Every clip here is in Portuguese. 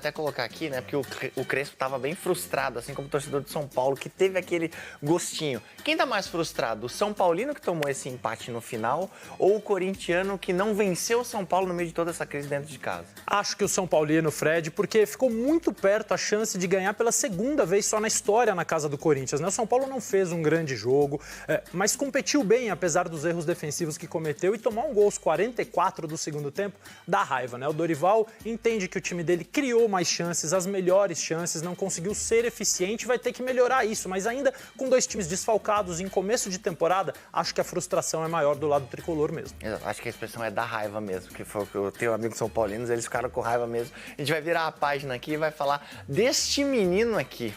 até colocar aqui, né? Porque o Crespo estava bem frustrado, assim como o torcedor de São Paulo, que teve aquele gostinho. Quem tá mais frustrado? O São Paulino que tomou esse empate no final ou o corintiano que não venceu o São Paulo no meio de toda essa crise dentro de casa? Acho que o São Paulino, Fred, porque ficou muito perto a chance de ganhar pela segunda vez só na história na casa do Corinthians, né? O São Paulo não fez um grande jogo, mas competiu bem, apesar dos erros defensivos que cometeu, e tomar um gol aos 44 do segundo tempo dá raiva, né? O Dorival entende que o time dele criou mais chances, as melhores chances, não conseguiu ser eficiente, vai ter que melhorar isso, mas ainda com dois times desfalcados em começo de temporada, acho que a frustração é maior do lado tricolor mesmo. Exato, acho que a expressão é da raiva mesmo, que foi o que eu tenho amigos São Paulinos, eles ficaram com raiva mesmo. A gente vai virar a página aqui e vai falar deste menino aqui,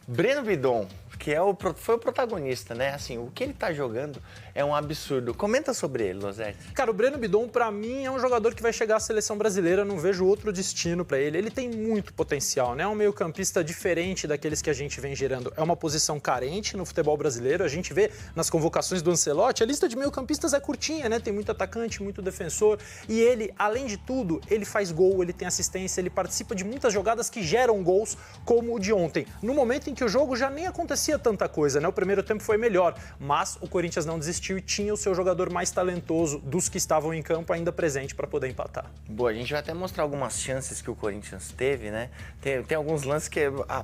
Breno Bidon, que foi o protagonista, né? Assim, o que ele tá jogando é um absurdo. Comenta sobre ele, Losetti. Cara, o Breno Bidon, pra mim, é um jogador que vai chegar à seleção brasileira, não vejo outro destino pra ele. Ele tem muito potencial, né? É um meio-campista diferente daqueles que a gente vem gerando. É uma posição carente no futebol brasileiro. A gente vê nas convocações do Ancelotti, a lista de meio-campistas é curtinha, né? Tem muito atacante, muito defensor. E ele, além de tudo, ele faz gol, ele tem assistência, ele participa de muitas jogadas que geram gols, como o de ontem. No momento em que o jogo já nem acontecia tanta coisa, né? O primeiro tempo foi melhor, mas o Corinthians não desistiu e tinha o seu jogador mais talentoso dos que estavam em campo ainda presente para poder empatar. Boa, a gente vai até mostrar algumas chances que o Corinthians teve, né? Tem alguns lances que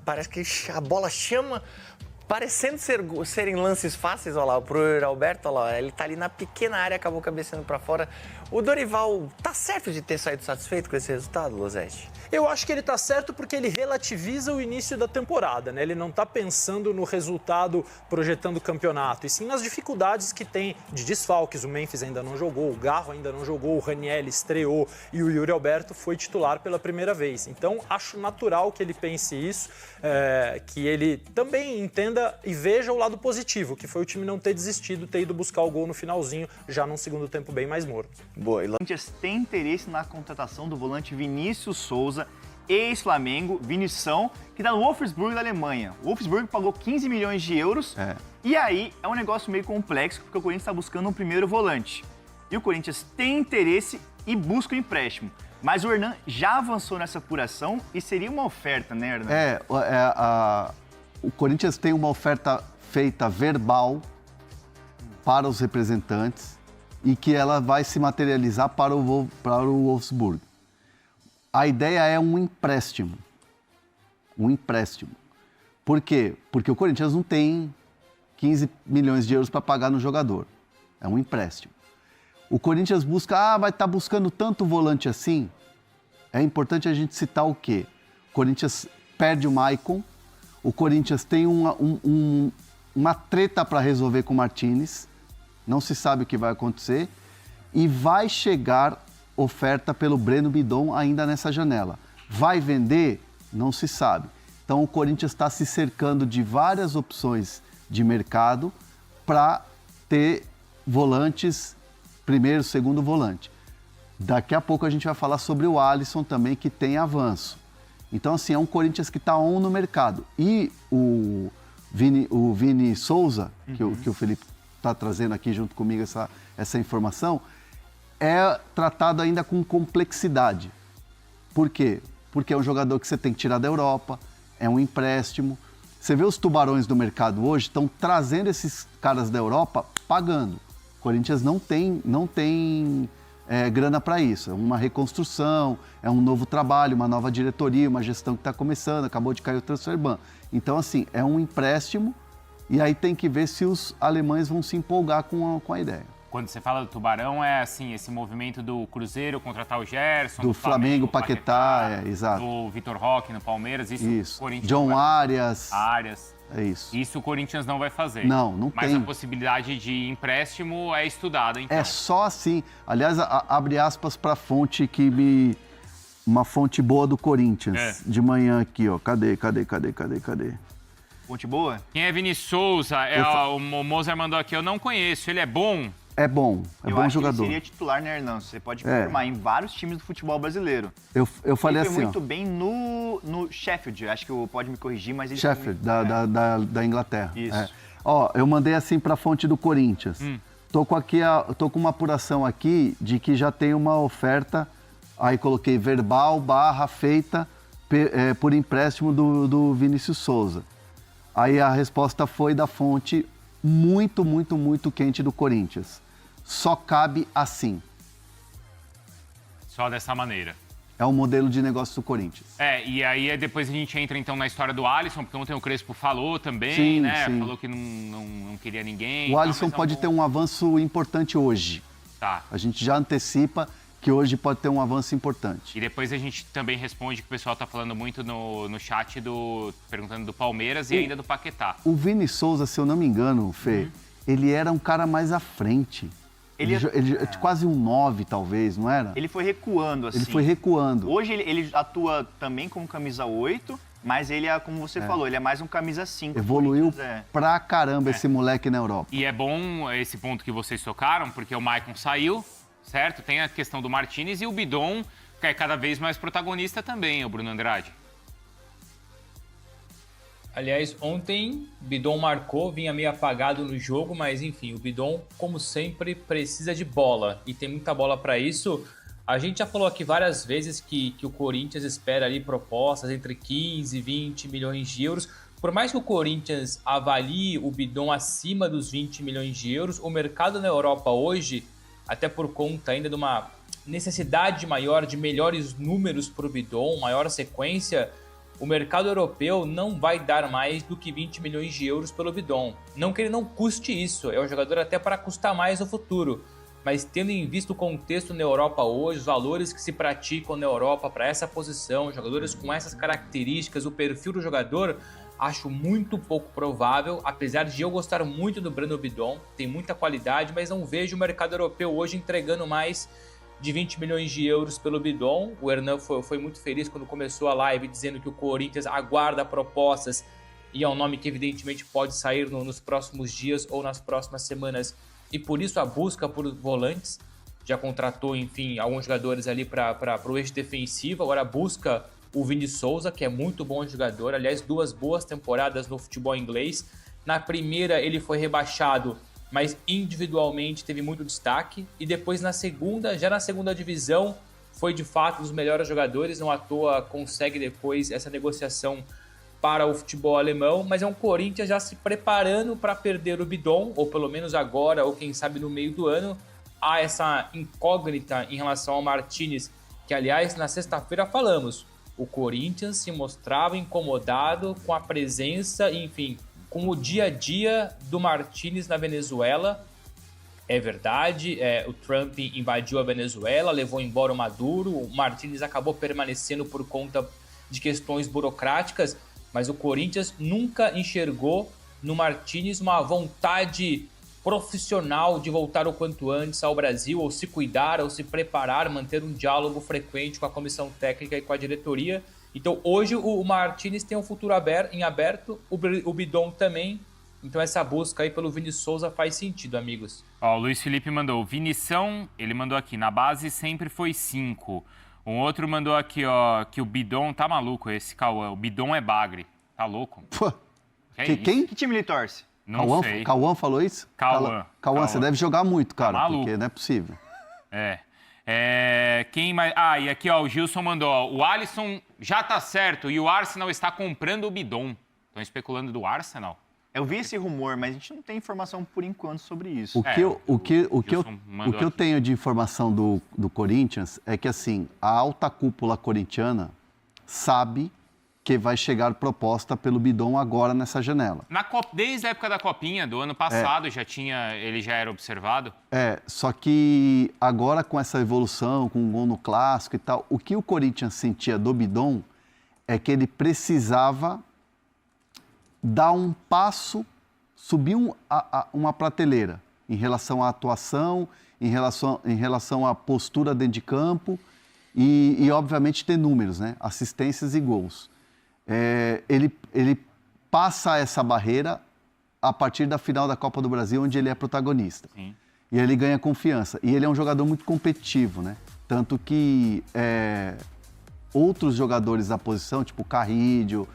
parece que a bola chama, parecendo serem lances fáceis, olha lá, pro Alberto, olha lá, ele tá ali na pequena área, acabou cabeceando para fora. O Dorival tá certo de ter saído satisfeito com esse resultado, Losetti? Eu acho que ele tá certo porque ele relativiza o início da temporada, né? Ele não tá pensando no resultado projetando o campeonato, e sim nas dificuldades que tem de desfalques. O Memphis ainda não jogou, o Garro ainda não jogou, o Raniel estreou e o Yuri Alberto foi titular pela primeira vez. Então, acho natural que ele pense isso, que ele também entenda e veja o lado positivo, que foi o time não ter desistido, ter ido buscar o gol no finalzinho, já num segundo tempo bem mais morno. Boa, O Corinthians tem interesse na contratação do volante Vinícius Souza, ex-Flamengo, Vinição, que está no Wolfsburg da Alemanha. O Wolfsburg pagou 15 milhões de euros. E aí é um negócio meio complexo, porque o Corinthians está buscando um primeiro volante. E o Corinthians tem interesse e busca um empréstimo. Mas o Hernan já avançou nessa apuração e seria uma oferta, né, Hernan? O Corinthians tem uma oferta feita verbal para os representantes e que ela vai se materializar para o Wolfsburg. A ideia é um empréstimo. Um empréstimo. Por quê? Porque o Corinthians não tem 15 milhões de euros para pagar no jogador. É um empréstimo. O Corinthians busca, vai estar buscando tanto volante assim. É importante a gente citar o quê? O Corinthians perde o Maicon, o Corinthians tem uma treta para resolver com o Martínez, não se sabe o que vai acontecer, e vai chegar oferta pelo Breno Bidon ainda nessa janela. Vai vender? Não se sabe. Então o Corinthians está se cercando de várias opções de mercado para ter volantes, primeiro, segundo volante. Daqui a pouco a gente vai falar sobre o Alisson também, que tem avanço. Então, assim, é um Corinthians que está on no mercado. E o Vini Souza, que o Felipe está trazendo aqui junto comigo essa informação, é tratado ainda com complexidade. Por quê? Porque é um jogador que você tem que tirar da Europa, é um empréstimo. Você vê os tubarões do mercado hoje, estão trazendo esses caras da Europa pagando. O Corinthians não tem grana para isso. É uma reconstrução, é um novo trabalho, uma nova diretoria, uma gestão que está começando, acabou de cair o transfer ban. Então, assim, é um empréstimo e aí tem que ver se os alemães vão se empolgar com a ideia. Quando você fala do Tubarão, é assim, esse movimento do Cruzeiro contratar o Gerson, do Flamengo Paquetá, exato. Do Vitor Roque no Palmeiras, isso. Corinthians John Arias. É isso. Isso o Corinthians não vai fazer. Não tem. Mas a possibilidade de empréstimo é estudada, então. É só assim. Aliás, abre aspas para a fonte uma fonte boa do Corinthians. De manhã aqui, ó. Cadê? Fonte boa? Quem é Vini Souza? O Mozart mandou aqui, eu não conheço. Ele é bom? É bom jogador. Ele seria titular, né, Hernan? Você pode confirmar em vários times do futebol brasileiro. Eu falei ele assim, foi muito bem no Sheffield, acho que pode me corrigir, mas ele... Sheffield, da Inglaterra. Isso. Ó, eu mandei assim para a fonte do Corinthians. Tô com uma apuração aqui de que já tem uma oferta, aí coloquei verbal, feita, por empréstimo do Vinícius Souza. Aí a resposta foi da fonte muito, muito, muito quente do Corinthians. Só cabe assim. Só dessa maneira. É o modelo de negócio do Corinthians. E aí depois a gente entra então na história do Alisson, porque ontem o Crespo falou também, Sim, né? sim. Falou que não queria ninguém. O Alisson pode ter um avanço importante hoje. Tá. A gente já antecipa que hoje pode ter um avanço importante. E depois a gente também responde que o pessoal tá falando muito no chat perguntando do Palmeiras e ainda do Paquetá. O Vini Souza, se eu não me engano, Fê, ele era um cara mais à frente. Ele quase um 9, talvez, não era? Ele foi recuando, assim. Ele foi recuando. Hoje ele atua também como camisa 8, mas ele é, como você falou, ele é mais um camisa 5. Evoluiu pra caramba esse moleque na Europa. E é bom esse ponto que vocês tocaram, porque o Maicon saiu, certo? Tem a questão do Martinez e o Bidon, que é cada vez mais protagonista também, o Bruno Andrade. Aliás, ontem Bidon marcou, vinha meio apagado no jogo, mas enfim, o Bidon, como sempre, precisa de bola e tem muita bola para isso. A gente já falou aqui várias vezes que o Corinthians espera ali propostas entre 15 e 20 milhões de euros. Por mais que o Corinthians avalie o Bidon acima dos 20 milhões de euros, o mercado na Europa hoje, até por conta ainda de uma necessidade maior de melhores números para o Bidon, maior sequência, o mercado europeu não vai dar mais do que 20 milhões de euros pelo Bidon. Não que ele não custe isso, é um jogador até para custar mais no futuro. Mas tendo em vista o contexto na Europa hoje, os valores que se praticam na Europa para essa posição, jogadores com essas características, o perfil do jogador, acho muito pouco provável, apesar de eu gostar muito do Breno Bidon, tem muita qualidade, mas não vejo o mercado europeu hoje entregando mais de 20 milhões de euros pelo Bidon. O Hernan foi muito feliz quando começou a live dizendo que o Corinthians aguarda propostas e é um nome que evidentemente pode sair nos próximos dias ou nas próximas semanas e por isso a busca por volantes. Já contratou, enfim, alguns jogadores ali para o eixo defensivo, agora busca o Vini Souza, que é muito bom jogador, aliás, 2 boas temporadas no futebol inglês. Na primeira ele foi rebaixado, mas individualmente teve muito destaque, e depois já na segunda divisão, foi de fato um dos melhores jogadores, não à toa consegue depois essa negociação para o futebol alemão, mas é um Corinthians já se preparando para perder o Bidon, ou pelo menos agora, ou quem sabe no meio do ano. Há essa incógnita em relação ao Martinez, que aliás na sexta-feira falamos, o Corinthians se mostrava incomodado com a presença, enfim, com o dia a dia do Martinez na Venezuela. É verdade, o Trump invadiu a Venezuela, levou embora o Maduro, o Martinez acabou permanecendo por conta de questões burocráticas, mas o Corinthians nunca enxergou no Martinez uma vontade profissional de voltar o quanto antes ao Brasil, ou se cuidar, ou se preparar, manter um diálogo frequente com a comissão técnica e com a diretoria. Então hoje o Martinez tem um futuro em aberto, o Bidon também. Então essa busca aí pelo Vini Souza faz sentido, amigos. Ó, o Luiz Felipe mandou, Vinição, ele mandou aqui, na base sempre foi 5. Um outro mandou aqui, ó, que o Bidon, tá maluco esse Cauã, o Bidon é bagre, tá louco? Pô, Que quem? Que time ele torce? Não sei. Cauã falou isso? Cauã, você deve jogar muito, cara, maluco. porque não é possível. Quem mais? E aqui, ó, o Gilson mandou, ó, o Alisson já tá certo e o Arsenal está comprando o Bidon. Estão especulando do Arsenal? Eu vi esse rumor, mas a gente não tem informação por enquanto sobre isso. O que eu tenho de informação do Corinthians é que, assim, a alta cúpula corintiana sabe que vai chegar proposta pelo Bidon agora nessa janela. Desde a época da Copinha, do ano passado, ele já era observado? Só que agora com essa evolução, com o gol no Clássico e tal, o que o Corinthians sentia do Bidon é que ele precisava dar um passo, subir uma prateleira em relação à atuação, em relação à postura dentro de campo e obviamente, ter números, né? Assistências e gols. Ele passa essa barreira a partir da final da Copa do Brasil, onde ele é protagonista. Sim. E ele ganha confiança. E ele é um jogador muito competitivo, né? Tanto que outros jogadores da posição, tipo o Carrillo,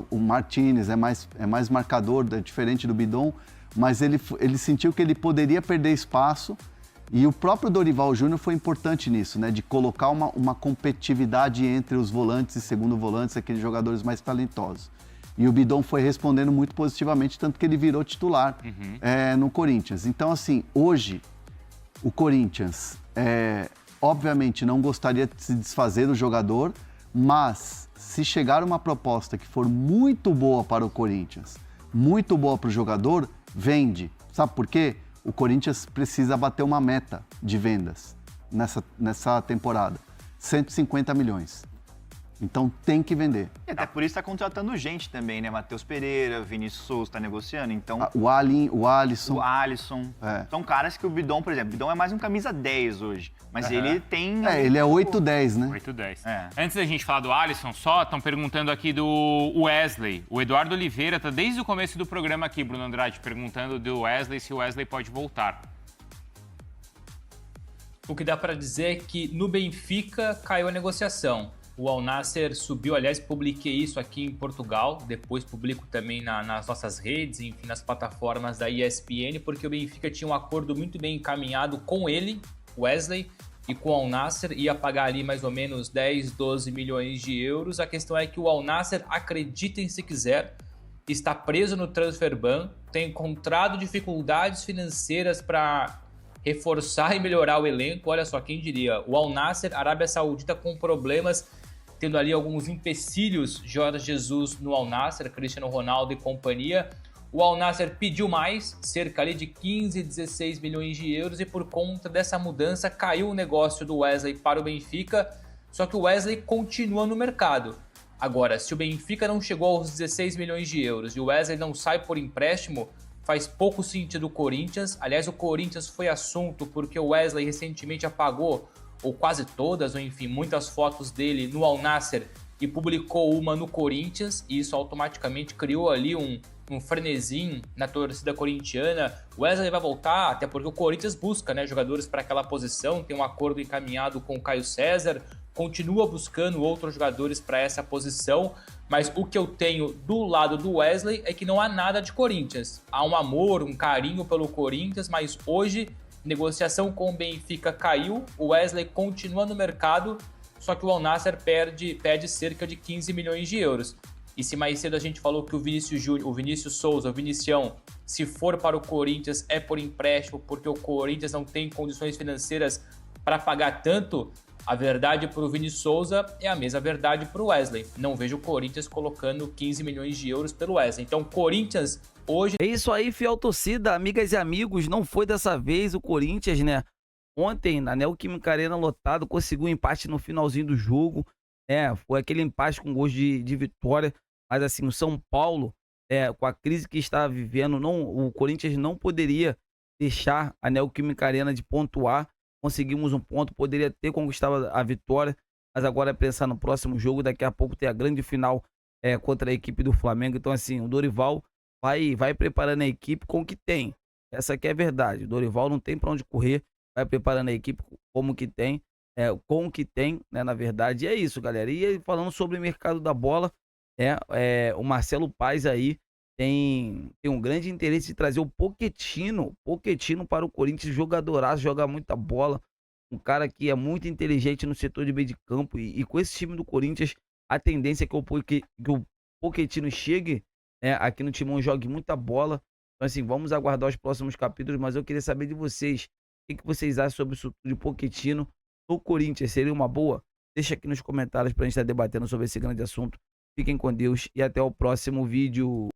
o Martinez, é mais marcador, é diferente do Bidon, mas ele sentiu que ele poderia perder espaço E o próprio Dorival Júnior foi importante nisso, né? De colocar uma competitividade entre os volantes e segundo volantes, aqueles jogadores mais talentosos. E o Bidon foi respondendo muito positivamente, tanto que ele virou titular no Corinthians. Então, assim, hoje, o Corinthians, obviamente, não gostaria de se desfazer do jogador, mas se chegar uma proposta que for muito boa para o Corinthians, muito boa para o jogador, vende. Sabe por quê? O Corinthians precisa bater uma meta de vendas nessa temporada. 150 milhões. Então tem que vender. E até por isso está contratando gente também, né? Matheus Pereira, Vinícius Souza está negociando, então... O Alisson. O Alisson. São caras que o Bidon, por exemplo, o Bidon é mais um camisa 10 hoje. Mas ele tem... ele é 8-10, né? 8-10. Antes da gente falar do Alisson, só estão perguntando aqui do Wesley. O Eduardo Oliveira tá desde o começo do programa aqui, Bruno Andrade, perguntando do Wesley se o Wesley pode voltar. O que dá para dizer é que no Benfica caiu a negociação. O Al Nassr subiu, aliás, publiquei isso aqui em Portugal, depois publico também nas nossas redes, enfim, nas plataformas da ESPN, porque o Benfica tinha um acordo muito bem encaminhado com ele, Wesley, e com o Al Nassr, ia pagar ali mais ou menos 10, 12 milhões de euros. A questão é que o Al Nassr, acreditem se quiser, está preso no transfer ban, tem encontrado dificuldades financeiras para reforçar e melhorar o elenco. Olha só, quem diria, o Al Nassr, Arábia Saudita, com problemas, tendo ali alguns empecilhos, Jorge Jesus no Al Nassr, Cristiano Ronaldo e companhia. O Al Nassr pediu mais, cerca ali de 15, 16 milhões de euros, e por conta dessa mudança caiu o negócio do Wesley para o Benfica, só que o Wesley continua no mercado. Agora, se o Benfica não chegou aos 16 milhões de euros e o Wesley não sai por empréstimo, faz pouco sentido o Corinthians. Aliás, o Corinthians foi assunto porque o Wesley recentemente apagou, ou quase todas, ou enfim, muitas fotos dele no Al Nassr e publicou uma no Corinthians, e isso automaticamente criou ali um frenesim na torcida corintiana. O Wesley vai voltar, até porque o Corinthians busca, né, jogadores para aquela posição, tem um acordo encaminhado com o Caio César, continua buscando outros jogadores para essa posição, mas o que eu tenho do lado do Wesley é que não há nada de Corinthians. Há um amor, um carinho pelo Corinthians, mas hoje negociação com o Benfica caiu, o Wesley continua no mercado, só que o Al Nassr pede cerca de 15 milhões de euros. E se mais cedo a gente falou que o Vinícius Souza, o Vinicião, se for para o Corinthians é por empréstimo, porque o Corinthians não tem condições financeiras para pagar tanto, a verdade para o Vini Souza é a mesma verdade para o Wesley. Não vejo o Corinthians colocando 15 milhões de euros pelo Wesley. Então, Corinthians hoje... É isso aí, fiel torcida, amigas e amigos. Não foi dessa vez o Corinthians, né? Ontem, na Neoquímica Arena lotado, conseguiu um empate no finalzinho do jogo. Foi aquele empate com gols de vitória. Mas assim, o São Paulo, com a crise que está vivendo, o Corinthians não poderia deixar a Neoquímica Arena de pontuar. Conseguimos um ponto, poderia ter conquistado a vitória, mas agora é pensar no próximo jogo. Daqui a pouco tem a grande final contra a equipe do Flamengo. Então assim, o Dorival vai preparando a equipe com o que tem. Essa aqui é a verdade. O Dorival não tem para onde correr, vai preparando a equipe como que tem, com o que tem, né, na verdade. E é isso, galera. E falando sobre o mercado da bola, o Marcelo Paes aí tem um grande interesse de trazer o Pochettino para o Corinthians, jogadoraço, joga muita bola, um cara que é muito inteligente no setor de meio de campo, e com esse time do Corinthians, a tendência é que o Pochettino chegue aqui no Timão e jogue muita bola. Então assim, vamos aguardar os próximos capítulos, mas eu queria saber de vocês, o que vocês acham sobre isso de Pochettino no Corinthians? Seria uma boa? Deixa aqui nos comentários pra gente estar debatendo sobre esse grande assunto. Fiquem com Deus e até o próximo vídeo.